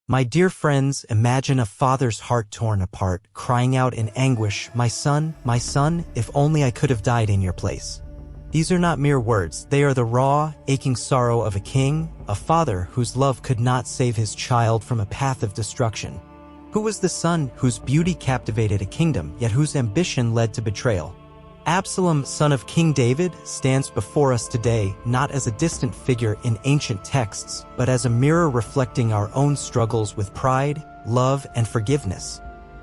My dear friends, imagine a father's heart torn apart, crying out in anguish, my son, if only I could have died in your place." These are not mere words, they are the raw, aching sorrow of a king, a father whose love could not save his child from a path of destruction. Who was the son whose beauty captivated a kingdom, yet whose ambition led to betrayal? Absalom, son of King David, stands before us today not as a distant figure in ancient texts, but as a mirror reflecting our own struggles with pride, love, and forgiveness.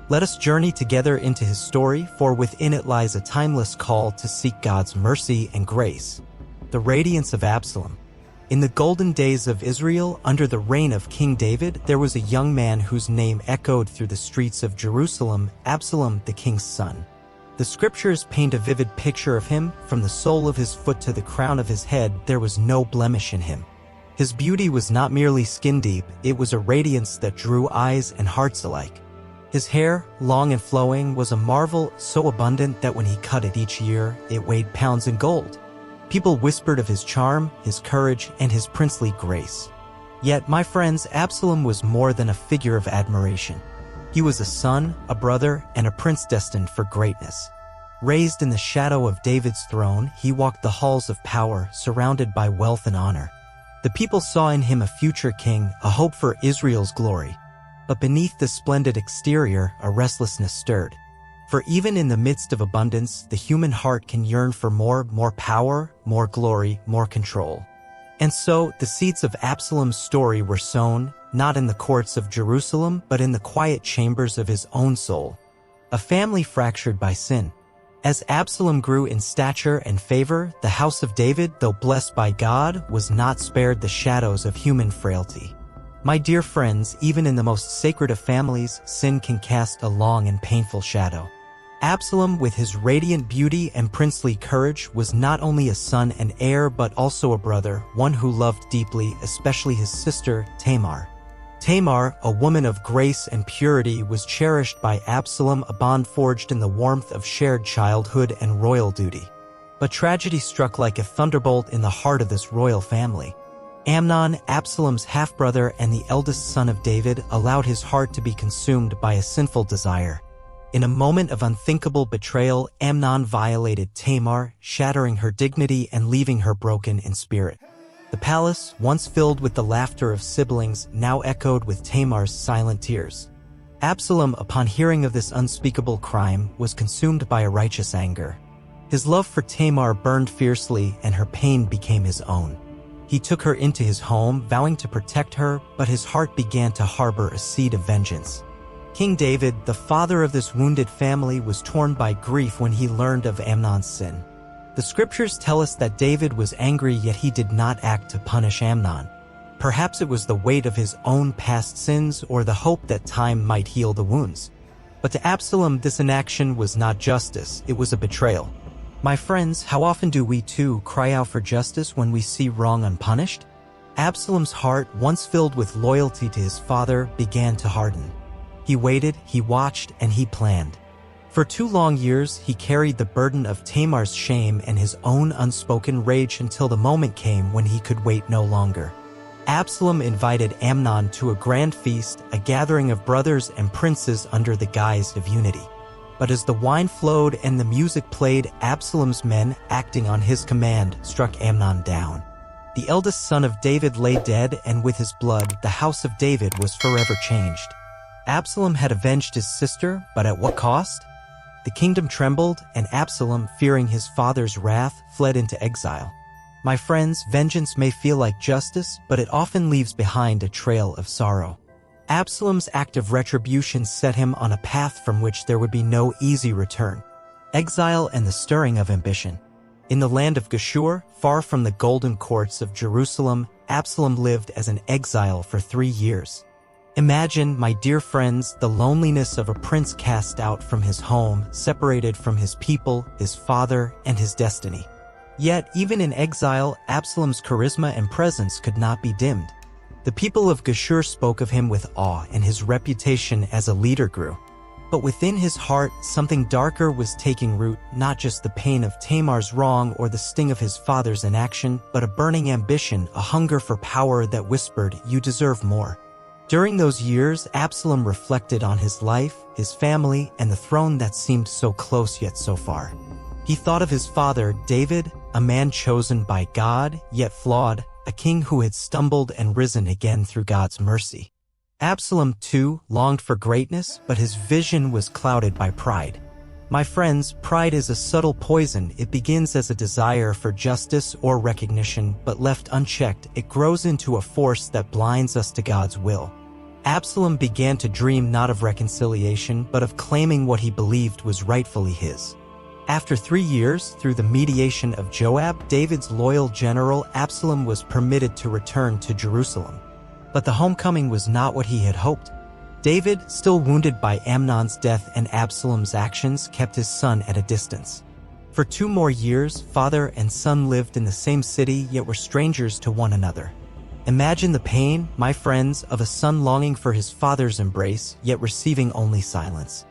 Let us journey together into his story, for within it lies a timeless call to seek God's mercy and grace. The radiance of Absalom. In the golden days of Israel, under the reign of King David, there was a young man whose name echoed through the streets of Jerusalem, Absalom, the king's son. The scriptures paint a vivid picture of him. From the sole of his foot to the crown of his head, there was no blemish in him. His beauty was not merely skin deep, it was a radiance that drew eyes and hearts alike. His hair, long and flowing, was a marvel, so abundant that when he cut it each year, it weighed pounds in gold. People whispered of his charm, his courage, and his princely grace. Yet, my friends, Absalom was more than a figure of admiration. He was a son, a brother, and a prince destined for greatness. Raised in the shadow of David's throne, he walked the halls of power, surrounded by wealth and honor. The people saw in him a future king, a hope for Israel's glory. But beneath the splendid exterior, a restlessness stirred. For even in the midst of abundance, the human heart can yearn for more power, more glory, more control. And so, the seeds of Absalom's story were sown, not in the courts of Jerusalem, but in the quiet chambers of his own soul. A family fractured by sin. As Absalom grew in stature and favor, the house of David, though blessed by God, was not spared the shadows of human frailty. My dear friends, even in the most sacred of families, sin can cast a long and painful shadow. Absalom, with his radiant beauty and princely courage, was not only a son and heir but also a brother, one who loved deeply, especially his sister, Tamar. Tamar, a woman of grace and purity, was cherished by Absalom, a bond forged in the warmth of shared childhood and royal duty. But tragedy struck like a thunderbolt in the heart of this royal family. Amnon, Absalom's half-brother and the eldest son of David, allowed his heart to be consumed by a sinful desire. In a moment of unthinkable betrayal, Amnon violated Tamar, shattering her dignity and leaving her broken in spirit. The palace, once filled with the laughter of siblings, now echoed with Tamar's silent tears. Absalom, upon hearing of this unspeakable crime, was consumed by a righteous anger. His love for Tamar burned fiercely, and her pain became his own. He took her into his home, vowing to protect her, but his heart began to harbor a seed of vengeance. King David, the father of this wounded family, was torn by grief when he learned of Amnon's sin. The scriptures tell us that David was angry, yet he did not act to punish Amnon. Perhaps it was the weight of his own past sins or the hope that time might heal the wounds. But to Absalom, this inaction was not justice, it was a betrayal. My friends, how often do we too cry out for justice when we see wrong unpunished? Absalom's heart, once filled with loyalty to his father, began to harden. He waited, he watched, and he planned. For 2 long years, he carried the burden of Tamar's shame and his own unspoken rage until the moment came when he could wait no longer. Absalom invited Amnon to a grand feast, a gathering of brothers and princes under the guise of unity. But as the wine flowed and the music played, Absalom's men, acting on his command, struck Amnon down. The eldest son of David lay dead, and with his blood, the house of David was forever changed. Absalom had avenged his sister, but at what cost? The kingdom trembled, and Absalom, fearing his father's wrath, fled into exile. My friends, vengeance may feel like justice, but it often leaves behind a trail of sorrow. Absalom's act of retribution set him on a path from which there would be no easy return. Exile and the stirring of ambition. In the land of Geshur, far from the golden courts of Jerusalem, Absalom lived as an exile for 3 years. Imagine, my dear friends, the loneliness of a prince cast out from his home, separated from his people, his father, and his destiny. Yet, even in exile, Absalom's charisma and presence could not be dimmed. The people of Geshur spoke of him with awe, and his reputation as a leader grew. But within his heart, something darker was taking root, not just the pain of Tamar's wrong or the sting of his father's inaction, but a burning ambition, a hunger for power that whispered, "You deserve more." During those years, Absalom reflected on his life, his family, and the throne that seemed so close yet so far. He thought of his father, David, a man chosen by God, yet flawed, a king who had stumbled and risen again through God's mercy. Absalom, too, longed for greatness, but his vision was clouded by pride. My friends, pride is a subtle poison. It begins as a desire for justice or recognition, but left unchecked, it grows into a force that blinds us to God's will. Absalom began to dream not of reconciliation, but of claiming what he believed was rightfully his. After 3 years, through the mediation of Joab, David's loyal general, Absalom was permitted to return to Jerusalem. But the homecoming was not what he had hoped. David, still wounded by Amnon's death and Absalom's actions, kept his son at a distance. For 2 more years, father and son lived in the same city, yet were strangers to one another. Imagine the pain, my friends, of a son longing for his father's embrace, yet receiving only silence.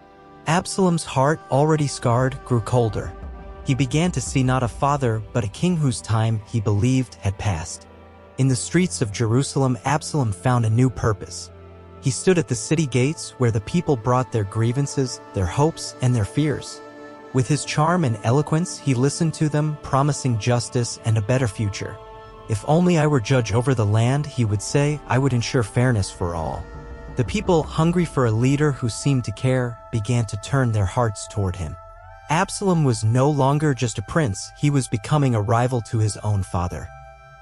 Absalom's heart, already scarred, grew colder. He began to see not a father, but a king whose time, he believed, had passed. In the streets of Jerusalem, Absalom found a new purpose. He stood at the city gates where the people brought their grievances, their hopes, and their fears. With his charm and eloquence, he listened to them, promising justice and a better future. If only I were judge over the land, he would say, I would ensure fairness for all. The people, hungry for a leader who seemed to care, began to turn their hearts toward him. Absalom was no longer just a prince, he was becoming a rival to his own father.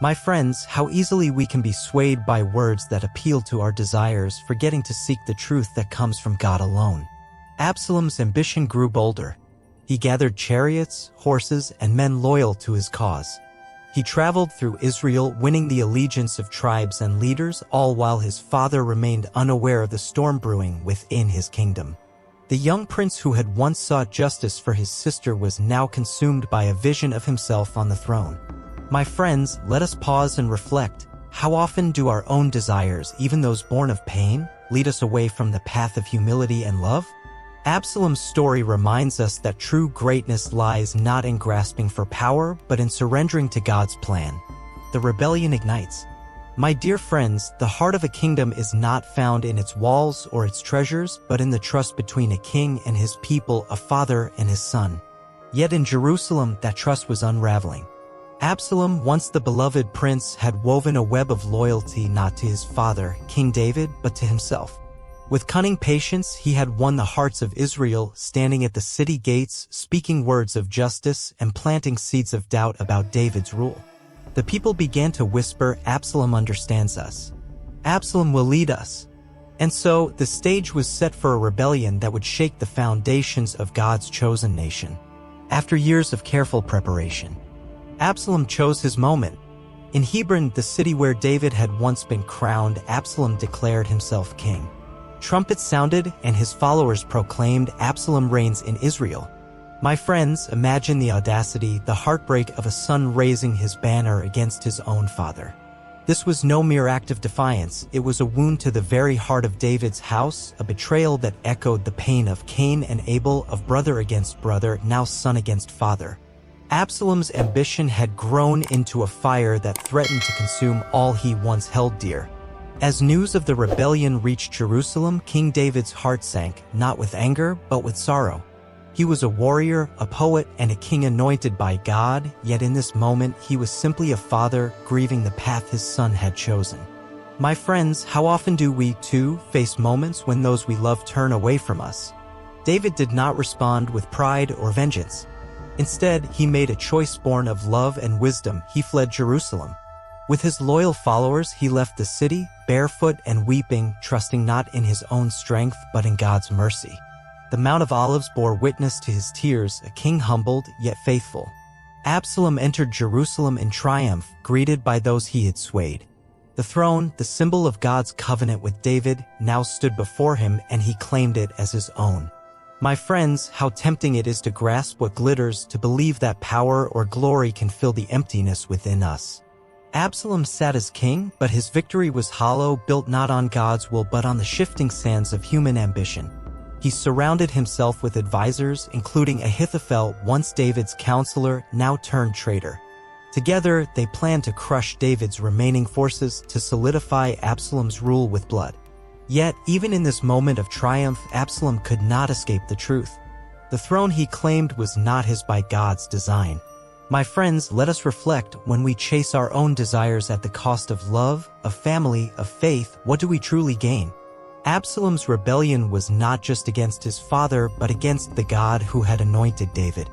My friends, how easily we can be swayed by words that appeal to our desires, forgetting to seek the truth that comes from God alone. Absalom's ambition grew bolder. He gathered chariots, horses, and men loyal to his cause. He traveled through Israel, winning the allegiance of tribes and leaders, all while his father remained unaware of the storm brewing within his kingdom. The young prince who had once sought justice for his sister was now consumed by a vision of himself on the throne. My friends, let us pause and reflect. How often do our own desires, even those born of pain, lead us away from the path of humility and love? Absalom's story reminds us that true greatness lies not in grasping for power, but in surrendering to God's plan. The rebellion ignites. My dear friends, the heart of a kingdom is not found in its walls or its treasures, but in the trust between a king and his people, a father and his son. Yet in Jerusalem, that trust was unraveling. Absalom, once the beloved prince, had woven a web of loyalty not to his father, King David, but to himself. With cunning patience, he had won the hearts of Israel, standing at the city gates, speaking words of justice and planting seeds of doubt about David's rule. The people began to whisper, Absalom understands us. Absalom will lead us. And so, the stage was set for a rebellion that would shake the foundations of God's chosen nation. After years of careful preparation, Absalom chose his moment. In Hebron, the city where David had once been crowned, Absalom declared himself king. Trumpets sounded, and his followers proclaimed, Absalom reigns in Israel. My friends, imagine the audacity, the heartbreak of a son raising his banner against his own father. This was no mere act of defiance, it was a wound to the very heart of David's house, a betrayal that echoed the pain of Cain and Abel, of brother against brother, now son against father. Absalom's ambition had grown into a fire that threatened to consume all he once held dear. As news of the rebellion reached Jerusalem, King David's heart sank, not with anger, but with sorrow. He was a warrior, a poet, and a king anointed by God, yet in this moment he was simply a father, grieving the path his son had chosen. My friends, how often do we, too, face moments when those we love turn away from us? David did not respond with pride or vengeance. Instead, he made a choice born of love and wisdom. He fled Jerusalem. With his loyal followers, he left the city, barefoot and weeping, trusting not in his own strength, but in God's mercy. The Mount of Olives bore witness to his tears, a king humbled, yet faithful. Absalom entered Jerusalem in triumph, greeted by those he had swayed. The throne, the symbol of God's covenant with David, now stood before him, and he claimed it as his own. My friends, how tempting it is to grasp what glitters, to believe that power or glory can fill the emptiness within us. Absalom sat as king, but his victory was hollow, built not on God's will but on the shifting sands of human ambition. He surrounded himself with advisors, including Ahithophel, once David's counselor, now turned traitor. Together, they planned to crush David's remaining forces, to solidify Absalom's rule with blood. Yet, even in this moment of triumph, Absalom could not escape the truth. The throne he claimed was not his by God's design. My friends, let us reflect: when we chase our own desires at the cost of love, of family, of faith, what do we truly gain? Absalom's rebellion was not just against his father, but against the God who had anointed David.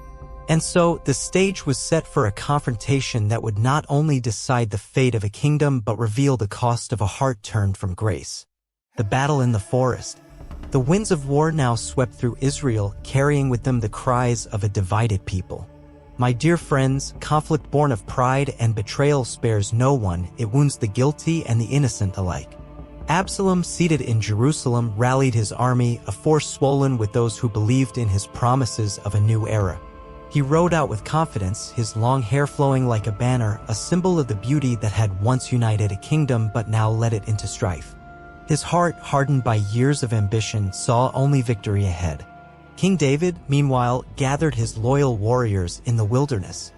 And so, the stage was set for a confrontation that would not only decide the fate of a kingdom, but reveal the cost of a heart turned from grace. The battle in the forest. The winds of war now swept through Israel, carrying with them the cries of a divided people. My dear friends, conflict born of pride and betrayal spares no one. It wounds the guilty and the innocent alike. Absalom, seated in Jerusalem, rallied his army, a force swollen with those who believed in his promises of a new era. He rode out with confidence, his long hair flowing like a banner, a symbol of the beauty that had once united a kingdom but now led it into strife. His heart, hardened by years of ambition, saw only victory ahead. King David, meanwhile, gathered his loyal warriors in the wilderness.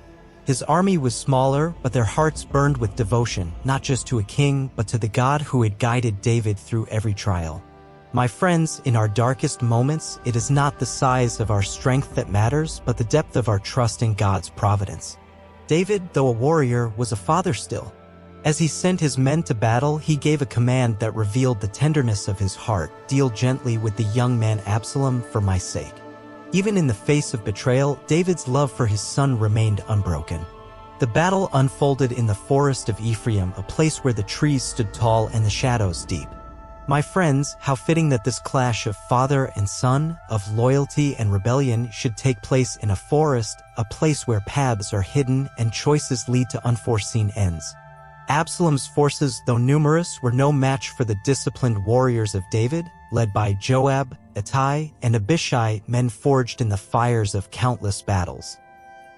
His army was smaller, but their hearts burned with devotion, not just to a king, but to the God who had guided David through every trial. My friends, in our darkest moments, it is not the size of our strength that matters, but the depth of our trust in God's providence. David, though a warrior, was a father still. As he sent his men to battle, he gave a command that revealed the tenderness of his heart: deal gently with the young man Absalom for my sake. Even in the face of betrayal, David's love for his son remained unbroken. The battle unfolded in the forest of Ephraim, a place where the trees stood tall and the shadows deep. My friends, how fitting that this clash of father and son, of loyalty and rebellion, should take place in a forest, a place where paths are hidden and choices lead to unforeseen ends. Absalom's forces, though numerous, were no match for the disciplined warriors of David, led by Joab, Ittai, and Abishai, men forged in the fires of countless battles.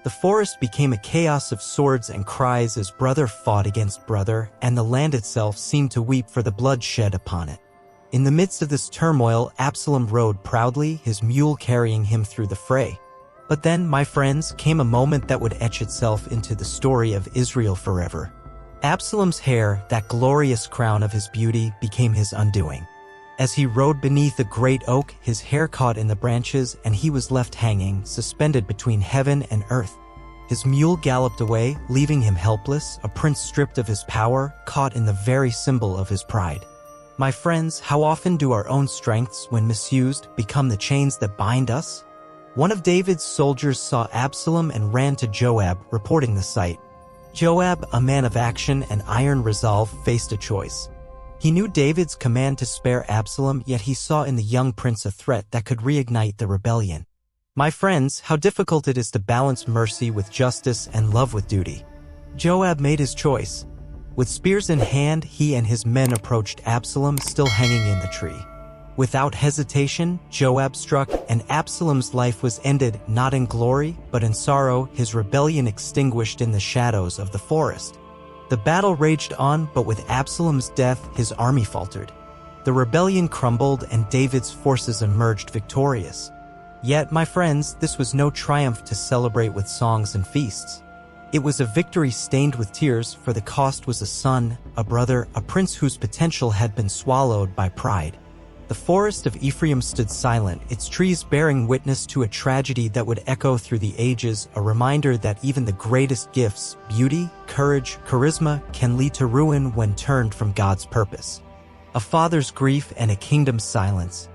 The forest became a chaos of swords and cries as brother fought against brother, and the land itself seemed to weep for the blood shed upon it. In the midst of this turmoil, Absalom rode proudly, his mule carrying him through the fray. But then, my friends, came a moment that would etch itself into the story of Israel forever. Absalom's hair, that glorious crown of his beauty, became his undoing. As he rode beneath a great oak, his hair caught in the branches, and he was left hanging, suspended between heaven and earth. His mule galloped away, leaving him helpless, a prince stripped of his power, caught in the very symbol of his pride. My friends, how often do our own strengths, when misused, become the chains that bind us? One of David's soldiers saw Absalom and ran to Joab, reporting the sight. Joab, a man of action and iron resolve, faced a choice. He knew David's command to spare Absalom, yet he saw in the young prince a threat that could reignite the rebellion. My friends, how difficult it is to balance mercy with justice and love with duty. Joab made his choice. With spears in hand, he and his men approached Absalom, still hanging in the tree. Without hesitation, Joab struck, and Absalom's life was ended, not in glory, but in sorrow, his rebellion extinguished in the shadows of the forest. The battle raged on, but with Absalom's death, his army faltered. The rebellion crumbled, and David's forces emerged victorious. Yet, my friends, this was no triumph to celebrate with songs and feasts. It was a victory stained with tears, for the cost was a son, a brother, a prince whose potential had been swallowed by pride. The forest of Ephraim stood silent, its trees bearing witness to a tragedy that would echo through the ages, a reminder that even the greatest gifts, beauty, courage, charisma, can lead to ruin when turned from God's purpose. A father's grief and a kingdom's silence.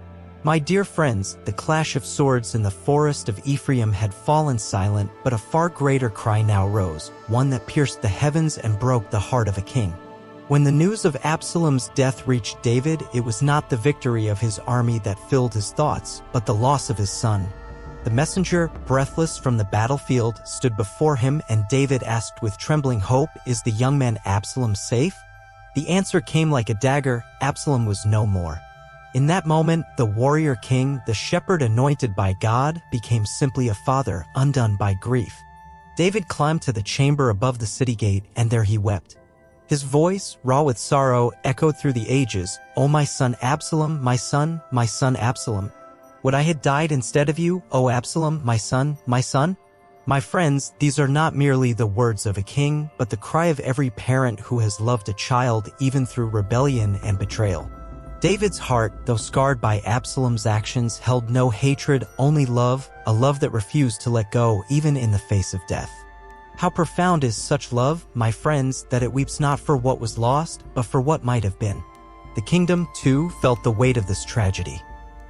My dear friends, the clash of swords in the forest of Ephraim had fallen silent, but a far greater cry now rose, one that pierced the heavens and broke the heart of a king. When the news of Absalom's death reached David, it was not the victory of his army that filled his thoughts, but the loss of his son. The messenger, breathless from the battlefield, stood before him, and David asked with trembling hope, "Is the young man Absalom safe?" The answer came like a dagger: Absalom was no more. In that moment, the warrior king, the shepherd anointed by God, became simply a father, undone by grief. David climbed to the chamber above the city gate, and there he wept. His voice, raw with sorrow, echoed through the ages, "O my son Absalom, my son Absalom. Would I had died instead of you, O Absalom, my son, my son?" My friends, these are not merely the words of a king, but the cry of every parent who has loved a child even through rebellion and betrayal. David's heart, though scarred by Absalom's actions, held no hatred, only love, a love that refused to let go even in the face of death. How profound is such love, my friends, that it weeps not for what was lost, but for what might have been. The kingdom, too, felt the weight of this tragedy.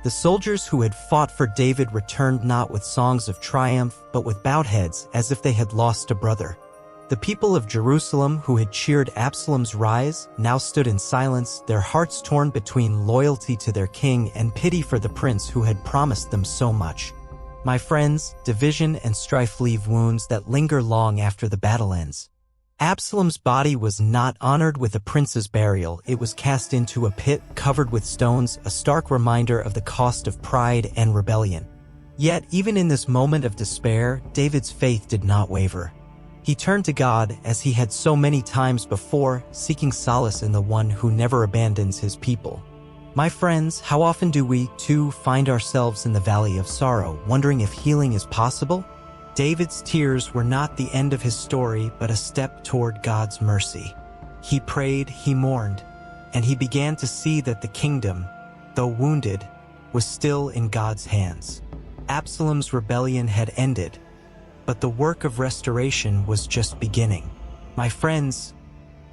The soldiers who had fought for David returned not with songs of triumph, but with bowed heads, as if they had lost a brother. The people of Jerusalem who had cheered Absalom's rise now stood in silence, their hearts torn between loyalty to their king and pity for the prince who had promised them so much. My friends, division and strife leave wounds that linger long after the battle ends. Absalom's body was not honored with a prince's burial. It was cast into a pit covered with stones, a stark reminder of the cost of pride and rebellion. Yet, even in this moment of despair, David's faith did not waver. He turned to God as he had so many times before, seeking solace in the one who never abandons his people. My friends, how often do we, too, find ourselves in the valley of sorrow, wondering if healing is possible? David's tears were not the end of his story, but a step toward God's mercy. He prayed, he mourned, and he began to see that the kingdom, though wounded, was still in God's hands. Absalom's rebellion had ended, but the work of restoration was just beginning. My friends,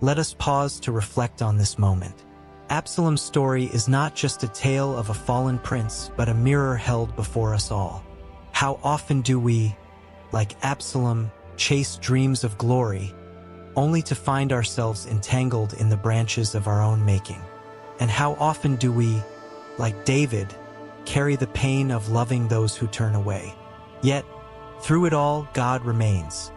let us pause to reflect on this moment. Absalom's story is not just a tale of a fallen prince, but a mirror held before us all. How often do we, like Absalom, chase dreams of glory, only to find ourselves entangled in the branches of our own making? And how often do we, like David, carry the pain of loving those who turn away? Yet, through it all, God remains,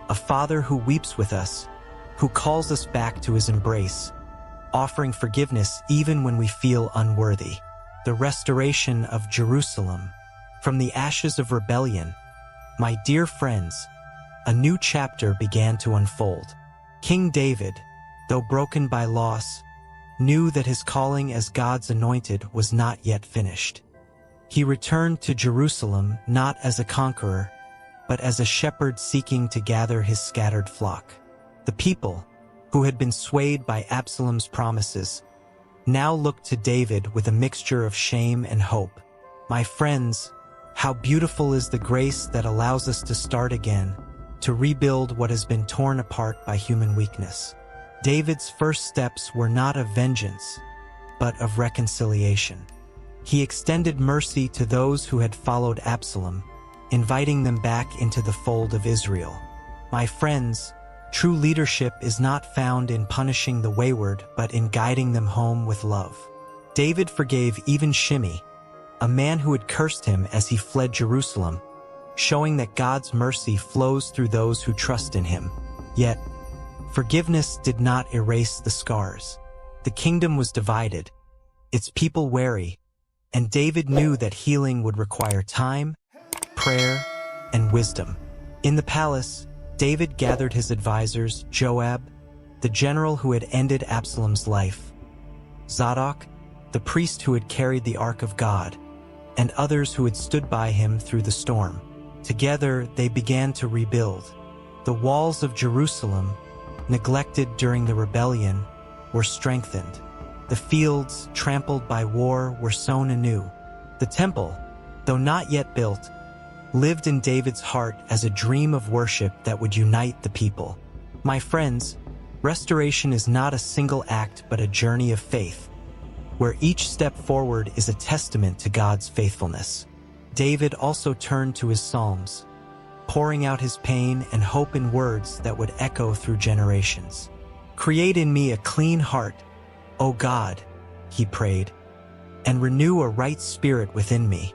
a father who weeps with us, who calls us back to his embrace, offering forgiveness even when we feel unworthy. The restoration of Jerusalem. From the ashes of rebellion, my dear friends, a new chapter began to unfold. King David, though broken by loss, knew that his calling as God's anointed was not yet finished. He returned to Jerusalem not as a conqueror, but as a shepherd seeking to gather his scattered flock. The people, who had been swayed by Absalom's promises, now looked to David with a mixture of shame and hope. My friends, how beautiful is the grace that allows us to start again, to rebuild what has been torn apart by human weakness. David's first steps were not of vengeance, but of reconciliation. He extended mercy to those who had followed Absalom, inviting them back into the fold of Israel. My friends, true leadership is not found in punishing the wayward, but in guiding them home with love. David forgave even Shimei, a man who had cursed him as he fled Jerusalem, showing that God's mercy flows through those who trust in him. Yet, forgiveness did not erase the scars. The kingdom was divided, its people wary, and David knew that healing would require time, prayer, and wisdom. In the palace, David gathered his advisors, Joab, the general who had ended Absalom's life, Zadok, the priest who had carried the Ark of God, and others who had stood by him through the storm. Together, they began to rebuild. The walls of Jerusalem, neglected during the rebellion, were strengthened. The fields, trampled by war, were sown anew. The temple, though not yet built, lived in David's heart as a dream of worship that would unite the people. My friends, restoration is not a single act but a journey of faith, where each step forward is a testament to God's faithfulness. David also turned to his Psalms, pouring out his pain and hope in words that would echo through generations. "Create in me a clean heart, O God," he prayed, "and renew a right spirit within me."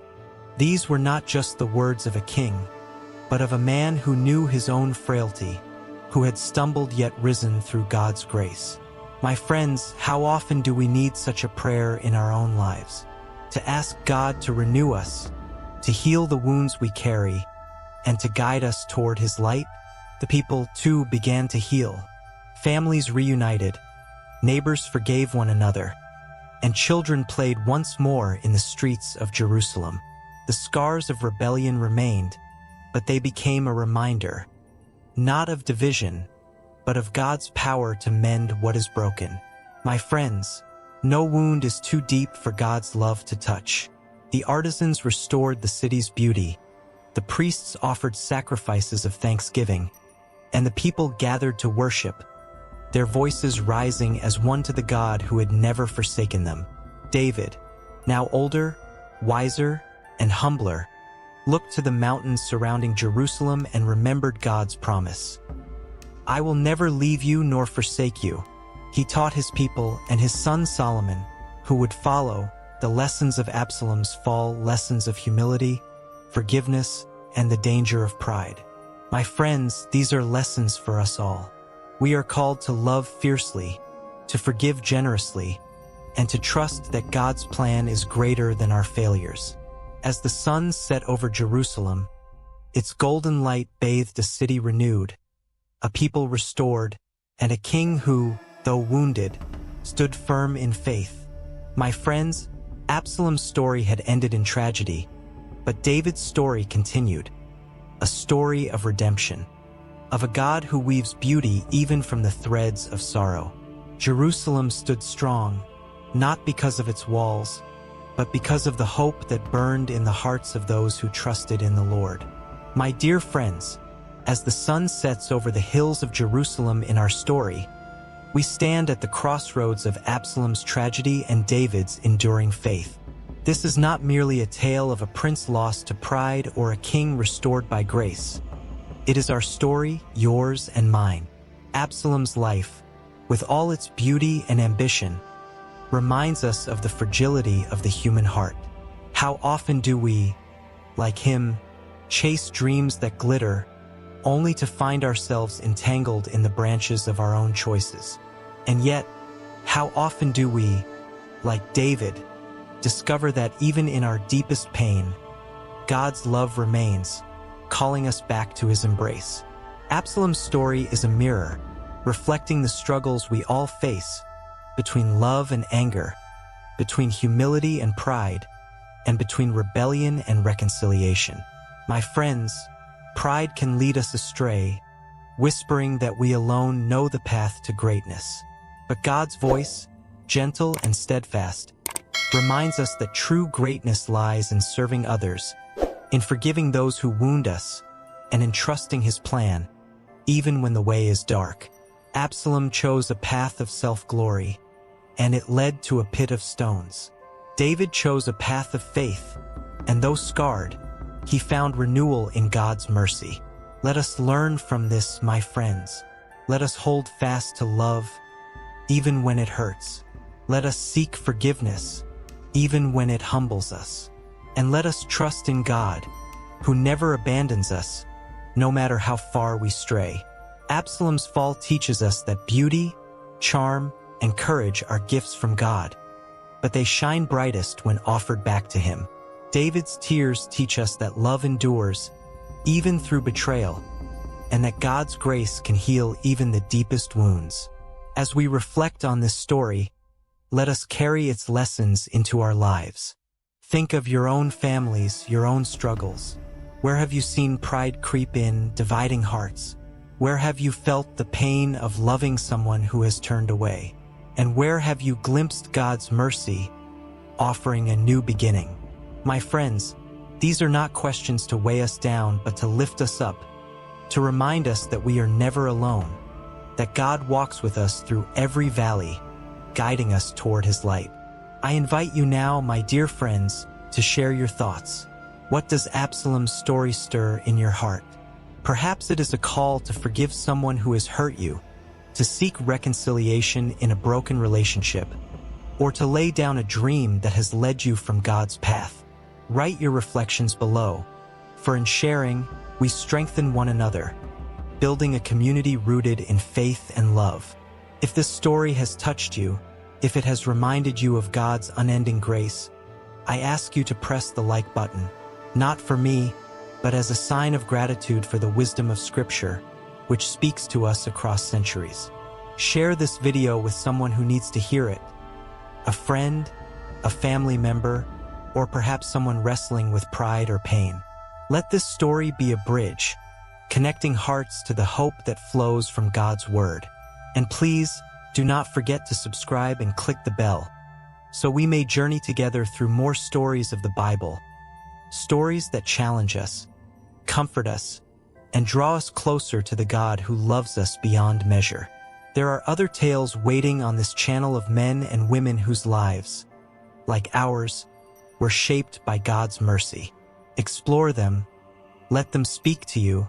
These were not just the words of a king, but of a man who knew his own frailty, who had stumbled yet risen through God's grace. My friends, how often do we need such a prayer in our own lives? To ask God to renew us, to heal the wounds we carry, and to guide us toward his light? The people, too, began to heal. Families reunited, neighbors forgave one another, and children played once more in the streets of Jerusalem. The scars of rebellion remained, but they became a reminder, not of division, but of God's power to mend what is broken. My friends, No wound is too deep for God's love to touch. The artisans restored the city's beauty. The priests offered sacrifices of thanksgiving, and the people gathered to worship, their voices rising as one to the God who had never forsaken them. David, now older, wiser, and humbler, looked to the mountains surrounding Jerusalem and remembered God's promise. "I will never leave you nor forsake you." He taught his people and his son Solomon, who would follow, the lessons of Absalom's fall, lessons of humility, forgiveness, and the danger of pride. My friends, these are lessons for us all. We are called to love fiercely, to forgive generously, and to trust that God's plan is greater than our failures. As the sun set over Jerusalem, its golden light bathed a city renewed, a people restored, and a king who, though wounded, stood firm in faith. My friends, Absalom's story had ended in tragedy, but David's story continued, a story of redemption, of a God who weaves beauty even from the threads of sorrow. Jerusalem stood strong, not because of its walls, but because of the hope that burned in the hearts of those who trusted in the Lord. My dear friends, as the sun sets over the hills of Jerusalem in our story, we stand at the crossroads of Absalom's tragedy and David's enduring faith. This is not merely a tale of a prince lost to pride or a king restored by grace. It is our story, yours and mine. Absalom's life, with all its beauty and ambition, reminds us of the fragility of the human heart. How often do we, like him, chase dreams that glitter, only to find ourselves entangled in the branches of our own choices? And yet, how often do we, like David, discover that even in our deepest pain, God's love remains, calling us back to his embrace? Absalom's story is a mirror, reflecting the struggles we all face, between love and anger, between humility and pride, and between rebellion and reconciliation. My friends, pride can lead us astray, whispering that we alone know the path to greatness. But God's voice, gentle and steadfast, reminds us that true greatness lies in serving others, in forgiving those who wound us, and in trusting his plan, even when the way is dark. Absalom chose a path of self-glory, and it led to a pit of stones. David chose a path of faith, and though scarred, he found renewal in God's mercy. Let us learn from this, my friends. Let us hold fast to love, even when it hurts. Let us seek forgiveness, even when it humbles us. And let us trust in God, who never abandons us, no matter how far we stray. Absalom's fall teaches us that beauty, charm, and courage are gifts from God, but they shine brightest when offered back to him. David's tears teach us that love endures, even through betrayal, and that God's grace can heal even the deepest wounds. As we reflect on this story, let us carry its lessons into our lives. Think of your own families, your own struggles. Where have you seen pride creep in, dividing hearts? Where have you felt the pain of loving someone who has turned away? And where have you glimpsed God's mercy, offering a new beginning? My friends, these are not questions to weigh us down, but to lift us up, to remind us that we are never alone, that God walks with us through every valley, guiding us toward his light. I invite you now, my dear friends, to share your thoughts. What does Absalom's story stir in your heart? Perhaps it is a call to forgive someone who has hurt you, to seek reconciliation in a broken relationship, or to lay down a dream that has led you from God's path. Write your reflections below, for in sharing, we strengthen one another, building a community rooted in faith and love. If this story has touched you, if it has reminded you of God's unending grace, I ask you to press the like button, not for me, but as a sign of gratitude for the wisdom of Scripture, which speaks to us across centuries. Share this video with someone who needs to hear it, a friend, a family member, or perhaps someone wrestling with pride or pain. Let this story be a bridge, connecting hearts to the hope that flows from God's Word. And please, do not forget to subscribe and click the bell, so we may journey together through more stories of the Bible, stories that challenge us, comfort us, and draw us closer to the God who loves us beyond measure. There are other tales waiting on this channel of men and women whose lives, like ours, were shaped by God's mercy. Explore them, let them speak to you,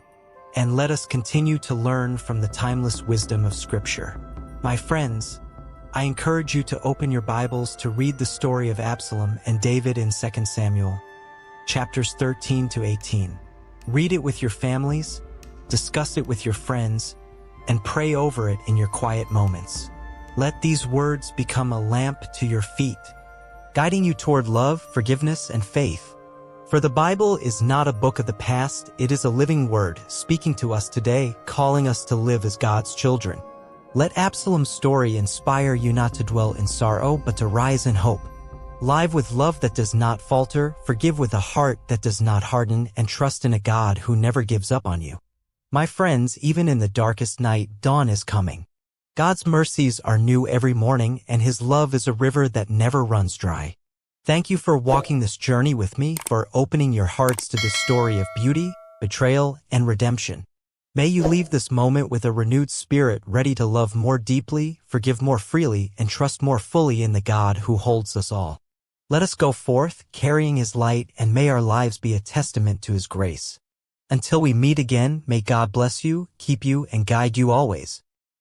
and let us continue to learn from the timeless wisdom of Scripture. My friends, I encourage you to open your Bibles to read the story of Absalom and David in 2 Samuel, chapters 13 to 18. Read it with your families, discuss it with your friends, and pray over it in your quiet moments. Let these words become a lamp to your feet, guiding you toward love, forgiveness, and faith. For the Bible is not a book of the past, it is a living word, speaking to us today, calling us to live as God's children. Let Absalom's story inspire you not to dwell in sorrow, but to rise in hope. Live with love that does not falter, forgive with a heart that does not harden, and trust in a God who never gives up on you. My friends, even in the darkest night, dawn is coming. God's mercies are new every morning, and His love is a river that never runs dry. Thank you for walking this journey with me, for opening your hearts to this story of beauty, betrayal, and redemption. May you leave this moment with a renewed spirit, ready to love more deeply, forgive more freely, and trust more fully in the God who holds us all. Let us go forth, carrying His light, and may our lives be a testament to His grace. Until we meet again, may God bless you, keep you, and guide you always.